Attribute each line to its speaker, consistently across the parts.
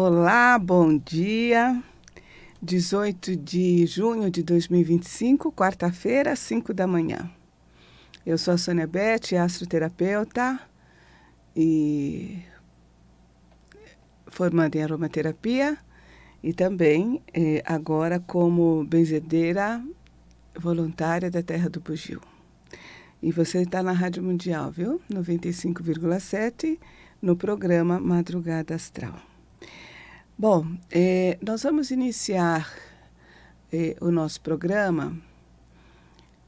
Speaker 1: Olá, bom dia. 18 de junho de 2025, quarta-feira, 5 da manhã. Eu sou a Sônia Beth, astroterapeuta e formanda em aromaterapia e também agora como benzedeira voluntária da Terra do Bugio. E você está na Rádio Mundial, viu? 95,7 no programa Madrugada Astral. Bom, nós vamos iniciar o nosso programa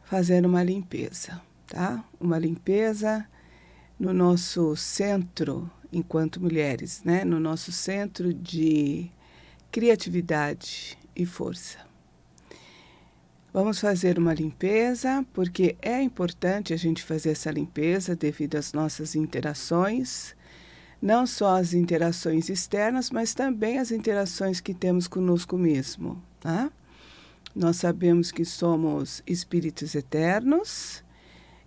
Speaker 1: fazendo uma limpeza, tá? Uma limpeza no nosso centro, enquanto mulheres, né? No nosso centro de criatividade e força. Vamos fazer uma limpeza, porque é importante a gente fazer essa limpeza devido às nossas interações, não só as interações externas, mas também as interações que temos conosco mesmo, tá? Nós sabemos que somos espíritos eternos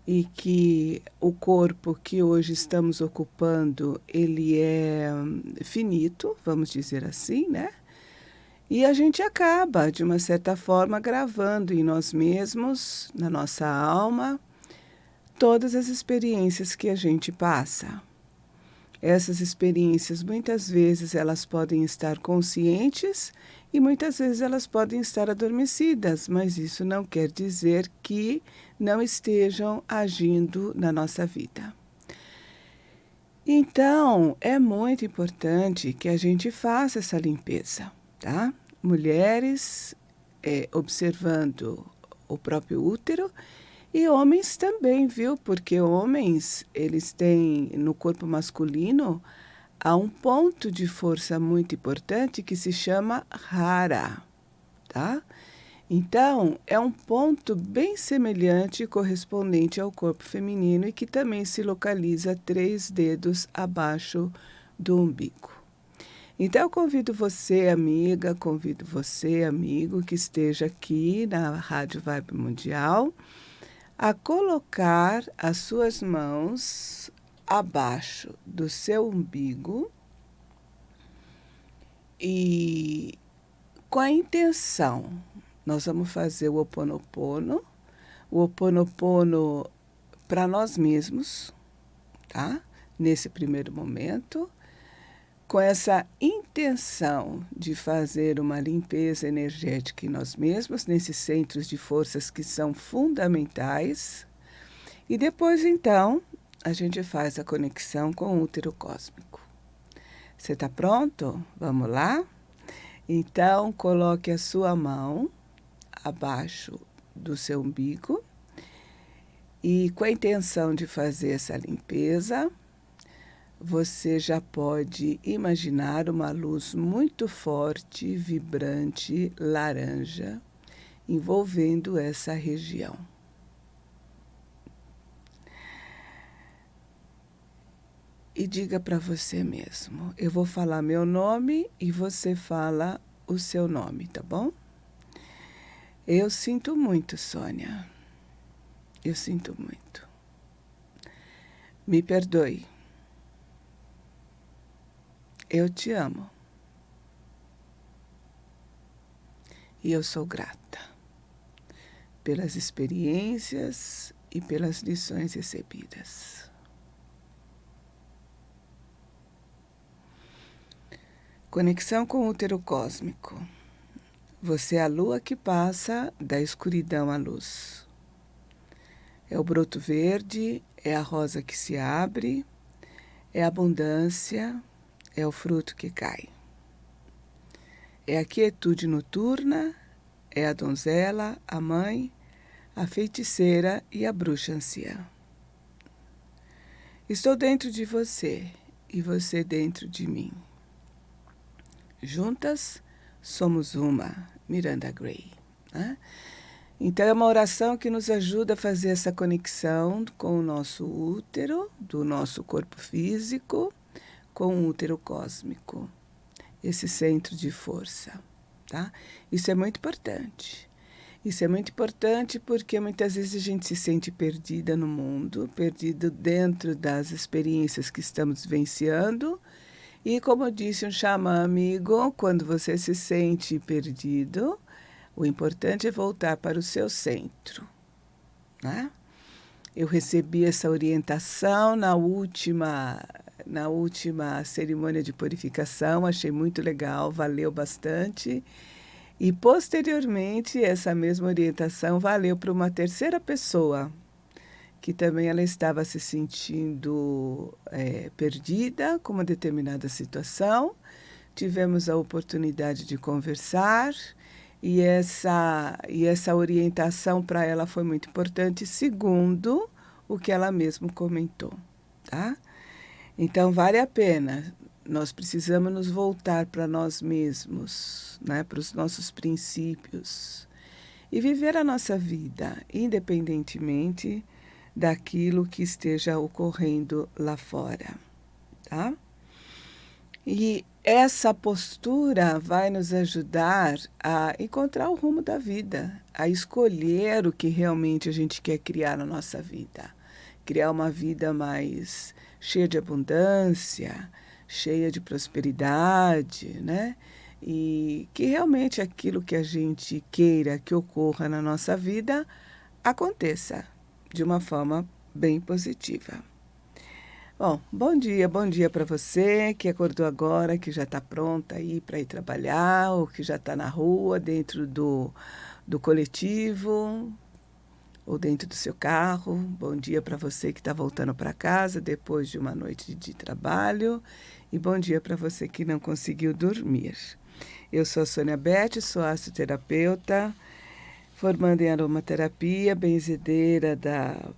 Speaker 1: e que o corpo que hoje estamos ocupando, ele é finito, vamos dizer assim, né? E a gente acaba, de uma certa forma, gravando em nós mesmos, na nossa alma, todas as experiências que a gente passa. Essas experiências, muitas vezes, elas podem estar conscientes e muitas vezes elas podem estar adormecidas, mas isso não quer dizer que não estejam agindo na nossa vida. Então, é muito importante que a gente faça essa limpeza, tá? Mulheres observando o próprio útero e homens também, viu? Porque homens, eles têm no corpo masculino há um ponto de força muito importante que se chama Hara, tá? Então, é um ponto bem semelhante e correspondente ao corpo feminino e que também se localiza 3 dedos abaixo do umbigo. Então, eu convido você, amiga, convido você, amigo, que esteja aqui na Rádio Vibe Mundial, a colocar as suas mãos abaixo do seu umbigo e com a intenção, nós vamos fazer o Ho Oponopono para nós mesmos, tá? Nesse primeiro momento, com essa intenção de fazer uma limpeza energética em nós mesmos, nesses centros de forças que são fundamentais. E depois, então, a gente faz a conexão com o útero cósmico. Você está pronto? Vamos lá? Então, coloque a sua mão abaixo do seu umbigo e, com a intenção de fazer essa limpeza, você já pode imaginar uma luz muito forte, vibrante, laranja, envolvendo essa região. E diga para você mesmo, eu vou falar meu nome e você fala o seu nome, tá bom? Eu sinto muito, Sônia. Eu sinto muito. Me perdoe. Eu te amo. E eu sou grata pelas experiências e pelas lições recebidas. Conexão com o útero cósmico. Você é a lua que passa da escuridão à luz. É o broto verde, é a rosa que se abre, é a abundância, é o fruto que cai. É a quietude noturna, é a donzela, a mãe, a feiticeira e a bruxa anciã. Estou dentro de você e você dentro de mim. Juntas somos uma, Miranda Gray, né? Então, é uma oração que nos ajuda a fazer essa conexão com o nosso útero, do nosso corpo físico, com o útero cósmico, esse centro de força, tá? Isso é muito importante. Isso é muito importante porque muitas vezes a gente se sente perdida no mundo, perdido dentro das experiências que estamos vivenciando E como disse um xamã amigo, quando você se sente perdido, o importante é voltar para o seu centro, né? Eu recebi essa orientação na última cerimônia de purificação, achei muito legal, valeu bastante. E, posteriormente, essa mesma orientação valeu para uma terceira pessoa, que também ela estava se sentindo perdida com uma determinada situação. Tivemos a oportunidade de conversar e essa orientação para ela foi muito importante, segundo o que ela mesma comentou, tá? Então, vale a pena. Nós precisamos nos voltar para nós mesmos, né? Para os nossos princípios e viver a nossa vida, independentemente daquilo que esteja ocorrendo lá fora, tá? E essa postura vai nos ajudar a encontrar o rumo da vida, a escolher o que realmente a gente quer criar na nossa vida. Criar uma vida mais cheia de abundância, cheia de prosperidade, né? E que realmente aquilo que a gente queira que ocorra na nossa vida aconteça de uma forma bem positiva. Bom dia para você que acordou agora, que já está pronta aí para ir trabalhar, ou que já está na rua, dentro do coletivo, ou dentro do seu carro. Bom dia para você que está voltando para casa depois de uma noite de trabalho. E bom dia para você que não conseguiu dormir. Eu sou a Sônia Beth, sou assoterapeuta, formando em aromaterapia, benzedeira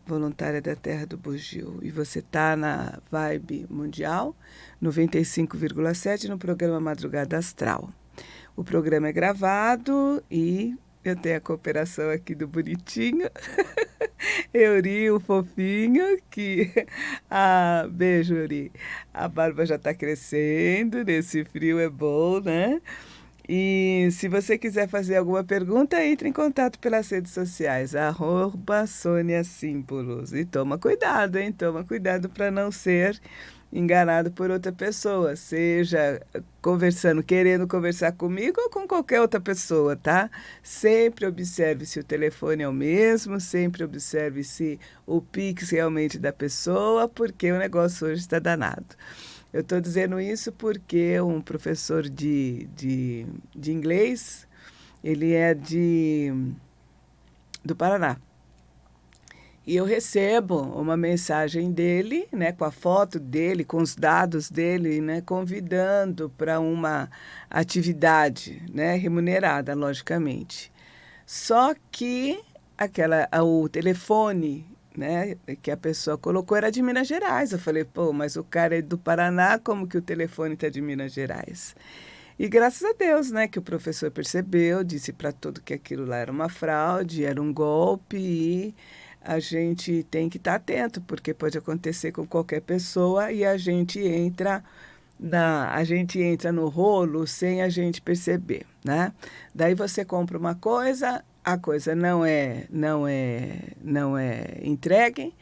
Speaker 1: voluntária da Terra do Bugio. E você está na Vibe Mundial, 95,7, no programa Madrugada Astral. O programa é gravado e eu tenho a cooperação aqui do bonitinho, Euri, o fofinho, beijo, Euri. A barba já está crescendo, nesse frio é bom, né? E se você quiser fazer alguma pergunta, entre em contato pelas redes sociais, @SôniaSímbolos. E toma cuidado, hein? Toma cuidado para não ser enganado por outra pessoa, seja querendo conversar comigo ou com qualquer outra pessoa, tá? Sempre observe se o telefone é o mesmo, sempre observe se o Pix realmente é da pessoa, porque o negócio hoje está danado. Eu estou dizendo isso porque um professor de inglês, ele é do Paraná. E eu recebo uma mensagem dele, né, com a foto dele, com os dados dele, né, convidando para uma atividade, né, remunerada, logicamente. Só que o telefone, né, que a pessoa colocou era de Minas Gerais. Eu falei, mas o cara é do Paraná, como que o telefone está de Minas Gerais? E graças a Deus, né, que o professor percebeu, disse para todo que aquilo lá era uma fraude, era um golpe e a gente tem que estar atento, porque pode acontecer com qualquer pessoa e a gente entra no rolo sem a gente perceber, né? Daí você compra uma coisa, a coisa não é entregue.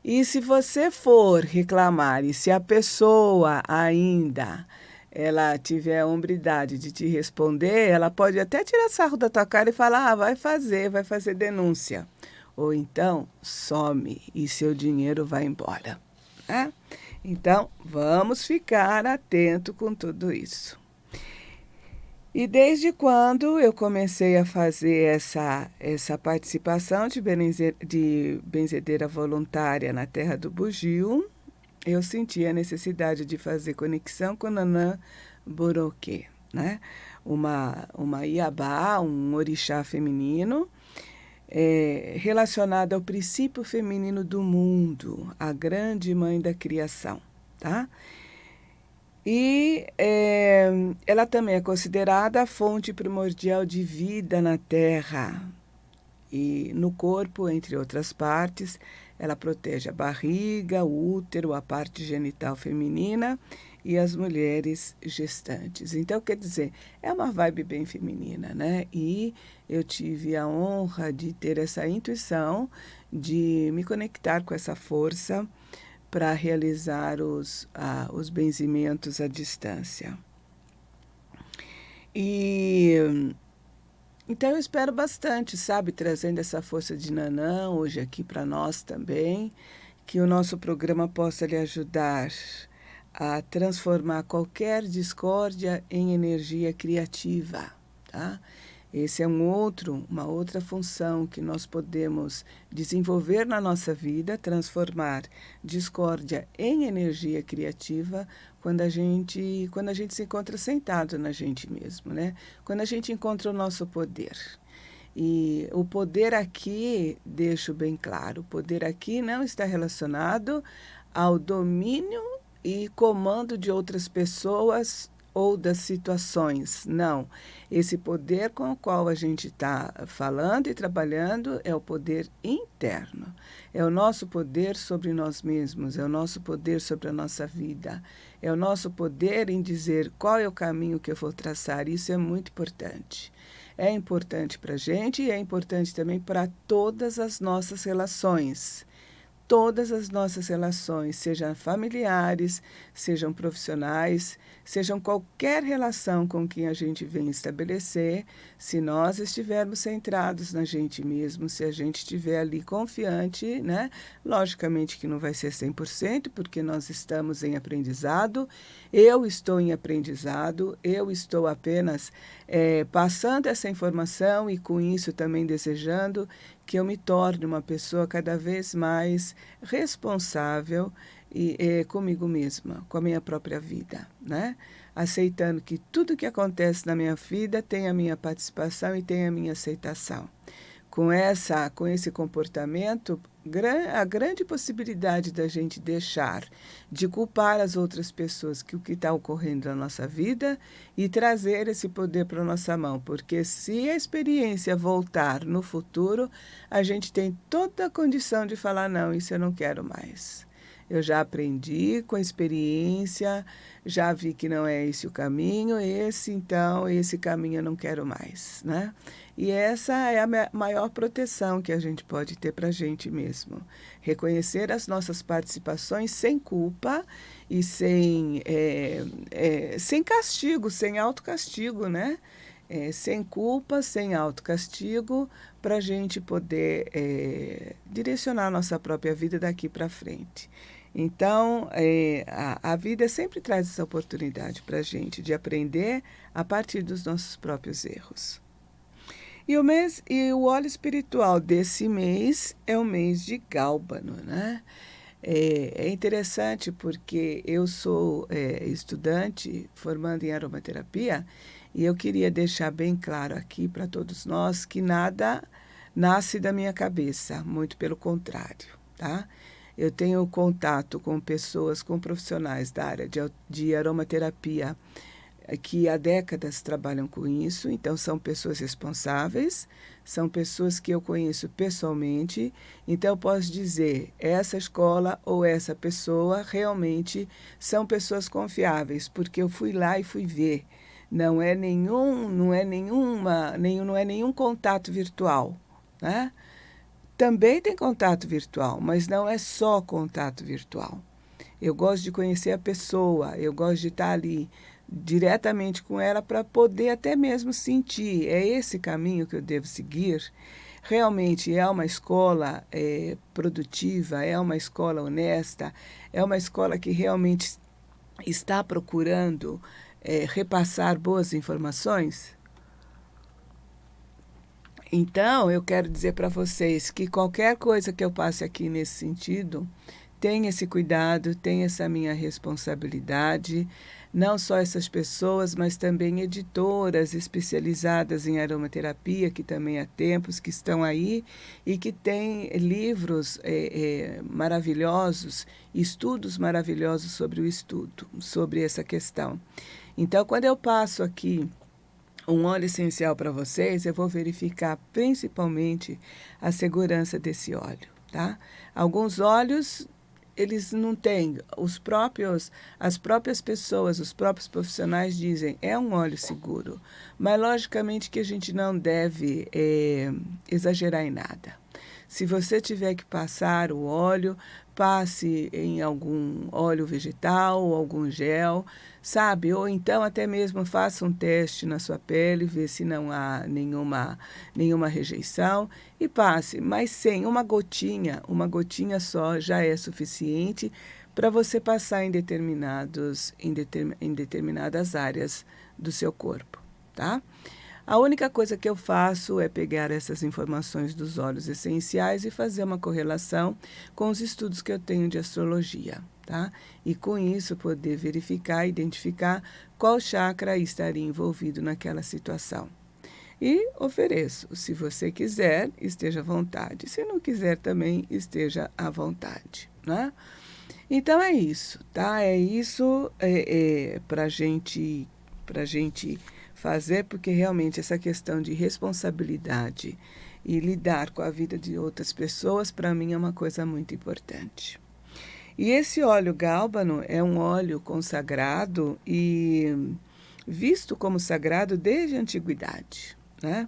Speaker 1: E se você for reclamar e se a pessoa ainda ela tiver a hombridade de te responder, ela pode até tirar sarro da tua cara e falar, vai fazer denúncia. Ou então, some e seu dinheiro vai embora, né? Então, vamos ficar atento com tudo isso. E desde quando eu comecei a fazer essa participação de benzedeira voluntária na Terra do Bugio, eu senti a necessidade de fazer conexão com Nanã Boroquê, né? Uma Iabá, um orixá feminino, relacionada ao princípio feminino do mundo, a grande mãe da criação, tá? E ela também é considerada a fonte primordial de vida na Terra. E no corpo, entre outras partes, ela protege a barriga, o útero, a parte genital feminina e as mulheres gestantes. Então, quer dizer, é uma vibe bem feminina, né? E eu tive a honra de ter essa intuição de me conectar com essa força para realizar os benzimentos à distância. Então eu espero bastante, sabe, trazendo essa força de Nanã hoje aqui para nós também, que o nosso programa possa lhe ajudar a transformar qualquer discórdia em energia criativa, tá? Esse é uma outra função que nós podemos desenvolver na nossa vida, transformar discórdia em energia criativa quando a gente se encontra sentado na gente mesmo, né? Quando a gente encontra o nosso poder. E o poder aqui, deixo bem claro, o poder aqui não está relacionado ao domínio e comando de outras pessoas ou das situações. Não. Esse poder com o qual a gente está falando e trabalhando é o poder interno. É o nosso poder sobre nós mesmos, é o nosso poder sobre a nossa vida. É o nosso poder em dizer qual é o caminho que eu vou traçar. Isso é muito importante. É importante para a gente e é importante também para todas as nossas relações. Todas as nossas relações, sejam familiares, sejam profissionais, sejam qualquer relação com quem a gente vem estabelecer, se nós estivermos centrados na gente mesmo, se a gente estiver ali confiante, né? Logicamente que não vai ser 100%, porque nós estamos em aprendizado, eu estou em aprendizado, eu estou apenas passando essa informação e com isso também desejando que eu me torne uma pessoa cada vez mais responsável comigo mesma, com a minha própria vida, né? Aceitando que tudo que acontece na minha vida tem a minha participação e tem a minha aceitação. Com esse comportamento, a grande possibilidade da gente deixar de culpar as outras pessoas que o que está ocorrendo na nossa vida e trazer esse poder para a nossa mão. Porque se a experiência voltar no futuro, a gente tem toda a condição de falar, não, isso eu não quero mais. Eu já aprendi com a experiência, já vi que não é esse o caminho, esse caminho eu não quero mais, né? E essa é a maior proteção que a gente pode ter para a gente mesmo. Reconhecer as nossas participações sem culpa e sem castigo, sem autocastigo, né? Sem culpa, sem autocastigo, para a gente poder direcionar a nossa própria vida daqui para frente. Então, a vida sempre traz essa oportunidade para a gente de aprender a partir dos nossos próprios erros. E o óleo espiritual desse mês é o mês de Gálbano, né? É interessante porque eu sou estudante formando em aromaterapia e eu queria deixar bem claro aqui para todos nós que nada nasce da minha cabeça, muito pelo contrário, tá? Eu tenho contato com pessoas, com profissionais da área de aromaterapia que há décadas trabalham com isso, então são pessoas responsáveis, são pessoas que eu conheço pessoalmente, então eu posso dizer, essa escola ou essa pessoa realmente são pessoas confiáveis, porque eu fui lá e fui ver. Não é nenhum contato virtual, né? Também tem contato virtual, mas não é só contato virtual. Eu gosto de conhecer a pessoa, eu gosto de estar ali diretamente com ela para poder até mesmo sentir, é esse caminho que eu devo seguir? Realmente é uma escola produtiva, é uma escola honesta, é uma escola que realmente está procurando repassar boas informações? Então, eu quero dizer para vocês que qualquer coisa que eu passe aqui nesse sentido, tenha esse cuidado, tenha essa minha responsabilidade, não só essas pessoas, mas também editoras especializadas em aromaterapia, que também há tempos, que estão aí e que têm livros maravilhosos, estudos maravilhosos sobre o estudo, sobre essa questão. Então, quando eu passo aqui um óleo essencial para vocês, eu vou verificar principalmente a segurança desse óleo, tá? Alguns óleos, eles não têm, as próprias pessoas, os próprios profissionais dizem, é um óleo seguro, mas logicamente que a gente não deve exagerar em nada. Se você tiver que passar o óleo, passe em algum óleo vegetal ou algum gel, sabe? Ou então até mesmo faça um teste na sua pele, ver se não há nenhuma rejeição e passe, mas sem uma gotinha só já é suficiente para você passar em determinadas áreas do seu corpo, tá? A única coisa que eu faço é pegar essas informações dos óleos essenciais e fazer uma correlação com os estudos que eu tenho de astrologia, tá? E com isso poder verificar, identificar qual chakra estaria envolvido naquela situação. E ofereço, se você quiser, esteja à vontade. Se não quiser também, esteja à vontade, né? Então é isso, tá? É isso para gente fazer, porque realmente essa questão de responsabilidade e lidar com a vida de outras pessoas, para mim é uma coisa muito importante. E esse óleo gálbano é um óleo consagrado e visto como sagrado desde a antiguidade, né?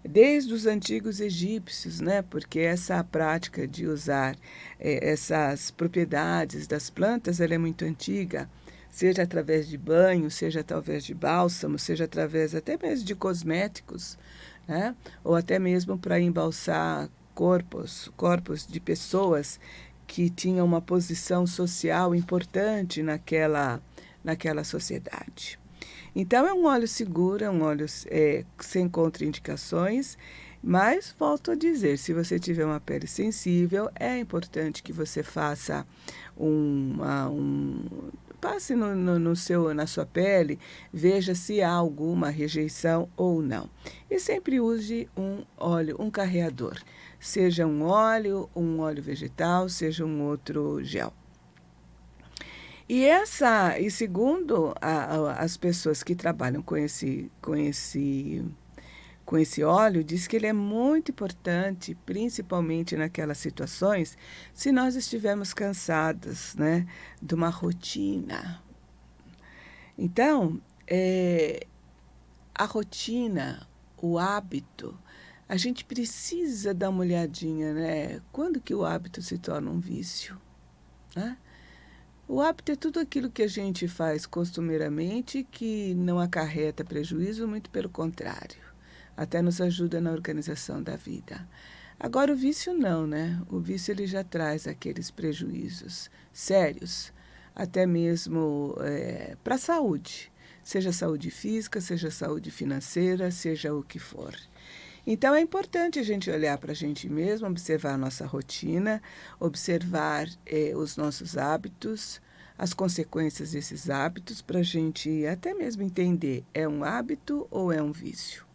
Speaker 1: Desde os antigos egípcios, né? Porque essa prática de usar essas propriedades das plantas, ela é muito antiga, seja através de banho, seja através de bálsamo, seja através até mesmo de cosméticos, né? Ou até mesmo para embalsar corpos de pessoas que tinham uma posição social importante naquela sociedade. Então, é um óleo seguro, é um óleo sem contraindicações, mas, volto a dizer, se você tiver uma pele sensível, é importante que você faça passe na sua pele, veja se há alguma rejeição ou não. E sempre use um carreador, seja um óleo vegetal, seja um outro gel. E segundo as pessoas que trabalham com esse óleo, diz que ele é muito importante, principalmente naquelas situações, se nós estivermos cansadas, né, de uma rotina. Então, a rotina, o hábito, a gente precisa dar uma olhadinha, né? Quando que o hábito se torna um vício, né? O hábito é tudo aquilo que a gente faz costumeiramente que não acarreta prejuízo, muito pelo contrário. Até nos ajuda na organização da vida. Agora, o vício não, né? O vício ele já traz aqueles prejuízos sérios, até mesmo para a saúde. Seja saúde física, seja saúde financeira, seja o que for. Então, é importante a gente olhar para a gente mesmo, observar a nossa rotina, observar os nossos hábitos, as consequências desses hábitos, para a gente até mesmo entender, é um hábito ou é um vício?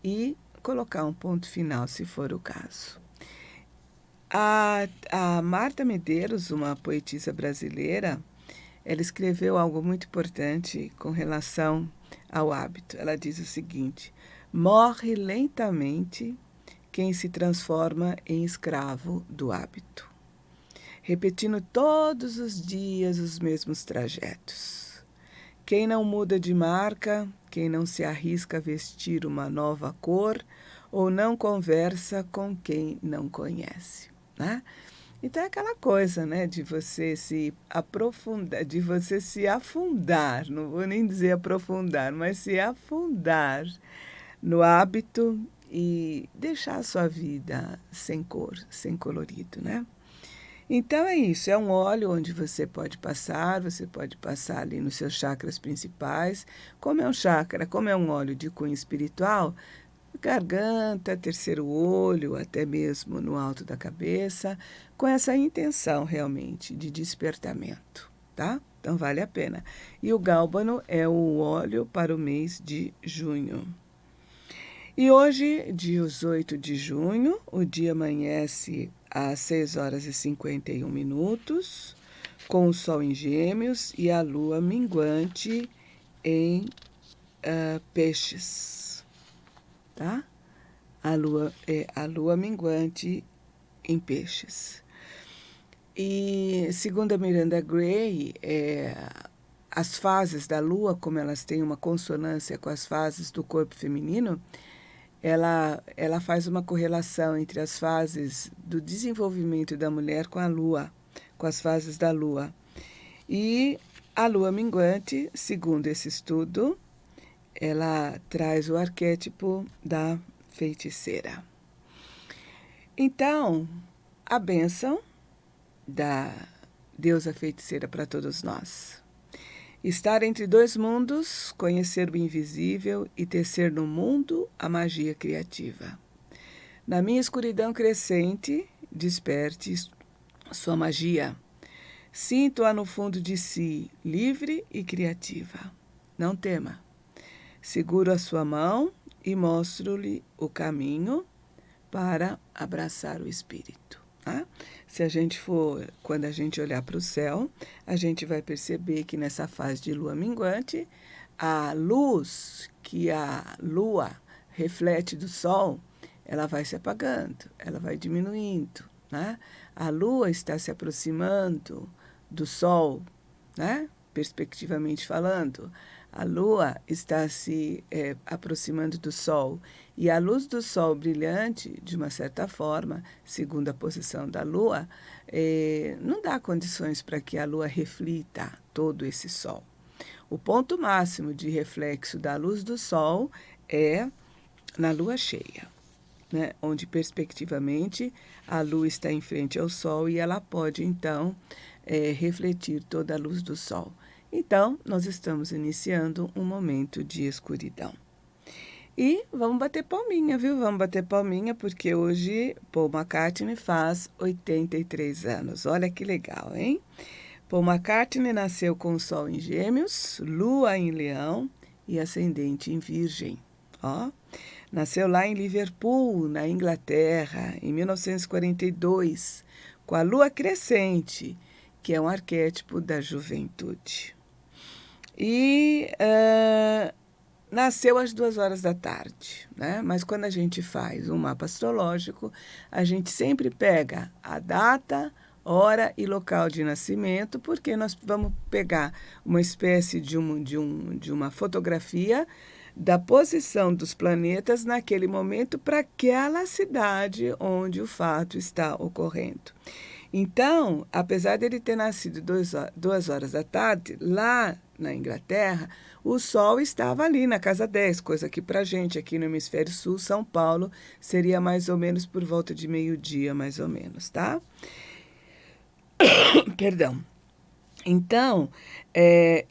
Speaker 1: E colocar um ponto final, se for o caso. A Marta Medeiros, uma poetisa brasileira, ela escreveu algo muito importante com relação ao hábito. Ela diz o seguinte: morre lentamente quem se transforma em escravo do hábito, repetindo todos os dias os mesmos trajetos. Quem não muda de marca, quem não se arrisca a vestir uma nova cor ou não conversa com quem não conhece, né? Então é aquela coisa, né, de você se aprofundar, de você se afundar, não vou nem dizer aprofundar, mas se afundar no hábito e deixar a sua vida sem cor, sem colorido, né? Então é isso, é um óleo onde você pode passar ali nos seus chakras principais. Como é um óleo de cunho espiritual, garganta, terceiro olho, até mesmo no alto da cabeça, com essa intenção realmente de despertamento, tá? Então vale a pena. E o gálbano é o óleo para o mês de junho. E hoje, dia 18 de junho, o dia amanhece às 6h51, com o sol em Gêmeos e a lua minguante em Peixes, tá? A lua minguante em Peixes. E, segundo a Miranda Gray, as fases da lua, como elas têm uma consonância com as fases do corpo feminino, ela faz uma correlação entre as fases do desenvolvimento da mulher com a lua, com as fases da lua. E a lua minguante, segundo esse estudo, ela traz o arquétipo da feiticeira. Então, a bênção da deusa feiticeira para todos nós. Estar entre dois mundos, conhecer o invisível e tecer no mundo a magia criativa. Na minha escuridão crescente, desperte sua magia. Sinto-a no fundo de si, livre e criativa. Não tema. Seguro a sua mão e mostro-lhe o caminho para abraçar o espírito. Tá? Se a gente for, quando a gente olhar para o céu, a gente vai perceber que nessa fase de lua minguante, a luz que a lua reflete do sol, ela vai se apagando, ela vai diminuindo, né? A lua está se aproximando do sol, né? Perspectivamente falando, a lua está se aproximando do sol e a luz do sol brilhante, de uma certa forma, segundo a posição da lua, não dá condições para que a lua reflita todo esse sol. O ponto máximo de reflexo da luz do sol é na lua cheia, né? Onde, perspectivamente, a lua está em frente ao sol e ela pode, então, refletir toda a luz do sol. Então, nós estamos iniciando um momento de escuridão. E vamos bater palminha, viu? Vamos bater palminha, porque hoje Paul McCartney faz 83 anos. Olha que legal, hein? Paul McCartney nasceu com o Sol em Gêmeos, Lua em Leão e Ascendente em Virgem. Ó, nasceu lá em Liverpool, na Inglaterra, em 1942, com a Lua crescente, que é um arquétipo da juventude. E nasceu às 2h, né? Mas quando a gente faz um mapa astrológico, a gente sempre pega a data, hora e local de nascimento, porque nós vamos pegar uma espécie de uma fotografia da posição dos planetas naquele momento para aquela cidade onde o fato está ocorrendo. Então, apesar dele ter nascido 2h, lá na Inglaterra, o Sol estava ali na casa 10, coisa que para a gente aqui no Hemisfério Sul, São Paulo, seria mais ou menos por volta de meio-dia, mais ou menos, tá? Perdão. Então,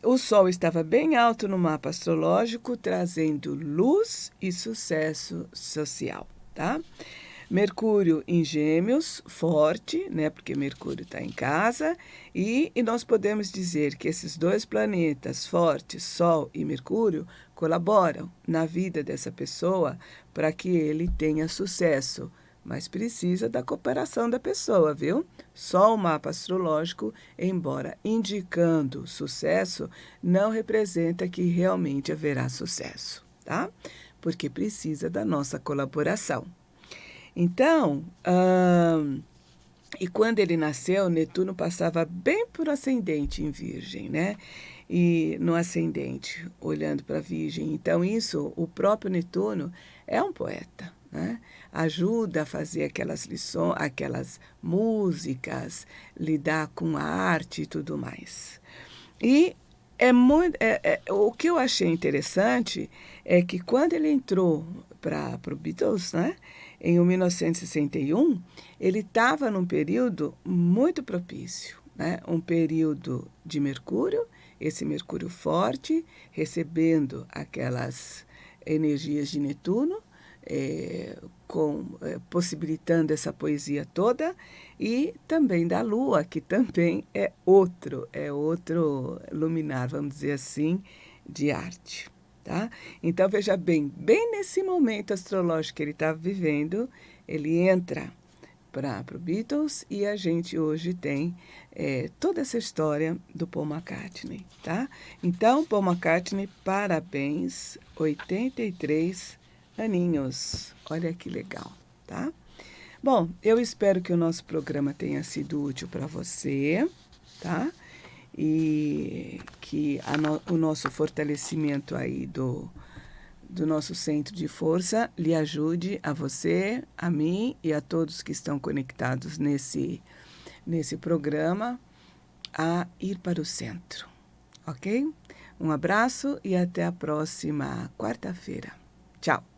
Speaker 1: o Sol estava bem alto no mapa astrológico, trazendo luz e sucesso social, tá? Mercúrio em Gêmeos, forte, né? Porque Mercúrio está em casa, e nós podemos dizer que esses dois planetas fortes, Sol e Mercúrio, colaboram na vida dessa pessoa para que ele tenha sucesso. Mas precisa da cooperação da pessoa, viu? Só o mapa astrológico, embora indicando sucesso, não representa que realmente haverá sucesso, tá? Porque precisa da nossa colaboração. Então, e quando ele nasceu, Netuno passava bem por ascendente em Virgem, né? E no ascendente, olhando para Virgem. Então, isso, o próprio Netuno é um poeta, né? Ajuda a fazer aquelas lições, aquelas músicas, lidar com a arte e tudo mais. E o que eu achei interessante é que quando ele entrou para o Beatles, né, em 1961, ele estava num período muito propício, né, um período de Mercúrio, esse Mercúrio forte, recebendo aquelas energias de Netuno, possibilitando essa poesia toda, e também da Lua, que também é outro luminar, vamos dizer assim, de arte. Tá? Então, veja bem nesse momento astrológico que ele estava vivendo, ele entra para o Beatles e a gente hoje tem toda essa história do Paul McCartney. Tá? Então, Paul McCartney, parabéns, 83 aninhos. Olha que legal, tá? Bom, eu espero que o nosso programa tenha sido útil para você, tá? E que o nosso fortalecimento aí do nosso centro de força lhe ajude a você, a mim e a todos que estão conectados nesse programa a ir para o centro, ok? Um abraço e até a próxima quarta-feira. Tchau!